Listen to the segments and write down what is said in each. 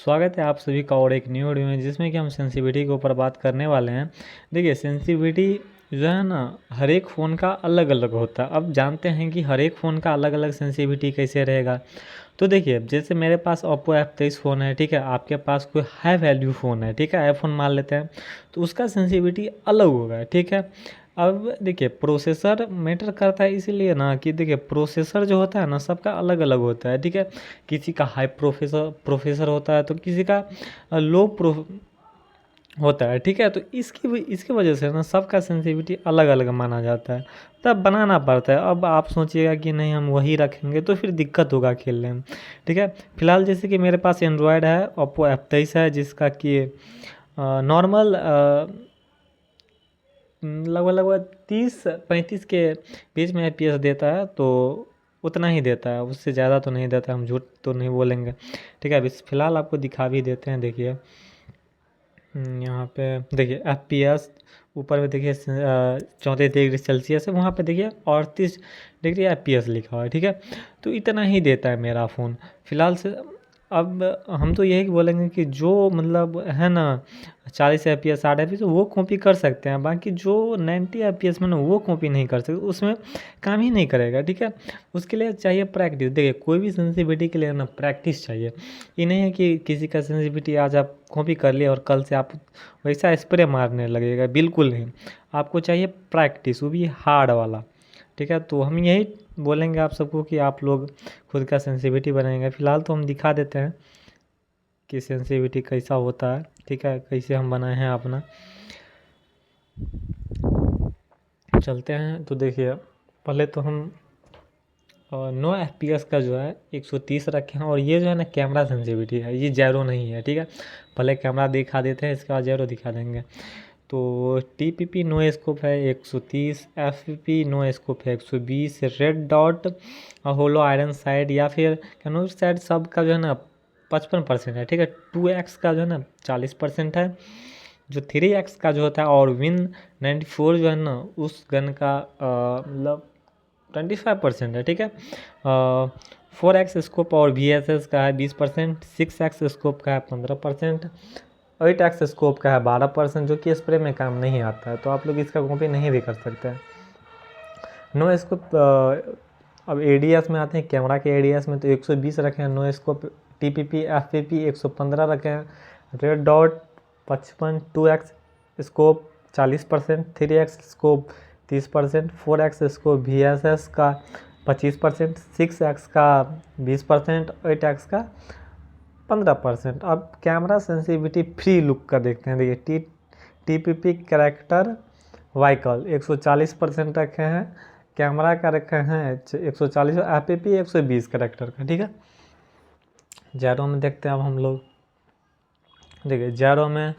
स्वागत है आप सभी का और एक न्यू वीडियो में जिसमें कि हम सेंसिटिविटी के ऊपर बात करने वाले हैं। देखिए सेंसिटिविटी जो है ना हर एक फ़ोन का अलग अलग होता है। अब जानते हैं कि हर एक फ़ोन का अलग अलग सेंसिटिविटी कैसे रहेगा। तो देखिए जैसे मेरे पास ओप्पो F23 फ़ोन है, ठीक है। आपके पास कोई हाई वैल्यू फ़ोन है, ठीक है, आईफोन मान लेते हैं, तो उसका सेंसिटिविटी अलग होगा, ठीक है। अब देखिए प्रोसेसर मैटर करता है इसीलिए ना कि देखिए प्रोसेसर जो होता है ना सबका अलग अलग होता है, ठीक है। किसी का हाई प्रोसेसर होता है तो किसी का लो प्रो होता है, ठीक है। तो इसकी वजह से ना सबका सेंसिटिविटी अलग अलग माना जाता है, तब बनाना पड़ता है। अब आप सोचिएगा कि नहीं हम वही रखेंगे तो फिर दिक्कत होगा खेलने में, ठीक है। फिलहाल जैसे कि मेरे पास एंड्रॉयड है, ओप्पो F23 है, जिसका कि नॉर्मल लगभग लगभग 30-35 के बीच में FPS देता है, तो उतना ही देता है, उससे ज़्यादा तो नहीं देता। हम झूठ तो नहीं बोलेंगे, ठीक है। अभी फ़िलहाल आपको दिखा भी देते हैं, देखिए यहाँ पे देखिए FPS ऊपर में देखिए 34 डिग्री सेल्सियस है, वहाँ पे देखिए 38 डिग्री FPS लिखा हुआ है, ठीक है। तो इतना ही देता है मेरा फ़ोन फ़िलहाल से। अब हम तो यही बोलेंगे कि जो मतलब है ना 40 FPS 60 FPS वो कॉपी कर सकते हैं, बाकी जो 90 FPS में ना वो कॉपी नहीं कर सकते, उसमें काम ही नहीं करेगा, ठीक है। उसके लिए चाहिए प्रैक्टिस। देखिए कोई भी सेंसिटिविटी के लिए ना प्रैक्टिस चाहिए। ये नहीं है कि किसी का सेंसिटिविटी आज आप कॉपी कर लिए और कल से आप वैसा स्प्रे मारने लगेगा, बिल्कुल नहीं। आपको चाहिए प्रैक्टिस, वो भी हार्ड वाला, ठीक है। तो हम यही बोलेंगे आप सबको कि आप लोग खुद का सेंसिटिविटी बनाएंगे। फ़िलहाल तो हम दिखा देते हैं कि सेंसिटिविटी कैसा होता है, ठीक है, कैसे हम बनाए हैं अपना। चलते हैं तो देखिए पहले तो हम 9 FPS का जो है 130 रखे हैं, और ये जो है ना कैमरा सेंसिटिविटी है, ये ज़ीरो नहीं है, ठीक है। पहले कैमरा दिखा देते हैं, इसके बाद ज़ीरो दिखा देंगे। तो TPP नो स्कोप है 130, FPP नो स्कोप है 120, रेड डॉट होलो आयरन साइड या फिर कैनोप साइड सब का जो है ना 55% है, ठीक है। 2x का जो है ना 40% है। जो 3x का जो होता है और विन 94 जो है ना उस गन का मतलब 25% है, ठीक है। 4x स्कोप और VSS का है 20%, 6x स्कोप का है 15%, 8x स्कोप का है 12%, जो कि स्प्रे में काम नहीं आता है, तो आप लोग इसका कॉपी नहीं भी कर सकते हैं। नो स्कोप अब ADS में आते हैं, कैमरा के ADS में तो 120 रखे हैं। नो स्कोप TPP FPP 115 रखे हैं। Red dot 55, 2x scope 40%, 3x scope 30%, 4x scope VSS का 25%, 6x का 20%, 8x का 15%। अब कैमरा सेंसिटिविटी फ्री लुक का देखते हैं। देखिए TPP कैरेक्टर वाइकल 140% रखे हैं, कैमरा का रखे हैं 140, FPP 120 कैरेक्टर का, ठीक है। ज़ीरो में देखते हैं अब हम लोग। देखिए ज़ीरो में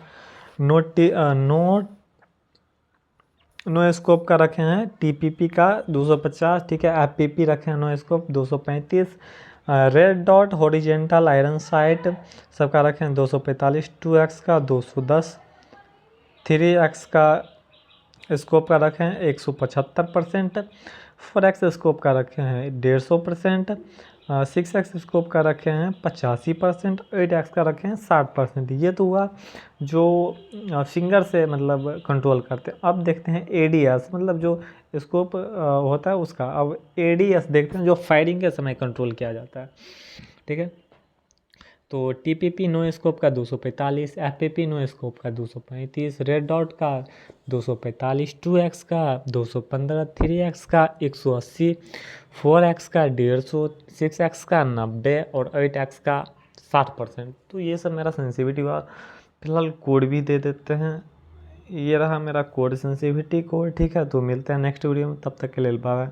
नो स्कोप का रखे हैं TPP का 250, ठीक है। FPP रखे हैं no scope 235, red dot horizontal iron sight सबका रखे हैं 245, 2x का 210, 3x का स्कोप का रखे हैं 175%, 4x स्कोप का रखे हैं 150%, 6x स्कोप का रखे हैं 85%, 8x का रखे हैं 60%। ये तो हुआ जो फिंगर से मतलब कंट्रोल करते हैं। अब देखते हैं ADS मतलब जो स्कोप होता है उसका। अब ADS देखते हैं जो फायरिंग के समय कंट्रोल किया जाता है, ठीक है। तो TPP नो स्कोप का 245, FPP नो स्कोप का 235, रेड डॉट का 245, 2x का 215, 3x का 180, 4x का 150, 6x का 90 और 8x का 60%। तो ये सब मेरा सेंसिटिविटी हुआ। फिलहाल कोड भी दे देते हैं, ये रहा मेरा कोड सेंसिटिविटी कोड, ठीक है। तो मिलते हैं नेक्स्ट वीडियो में, तब तक के लिए बाय।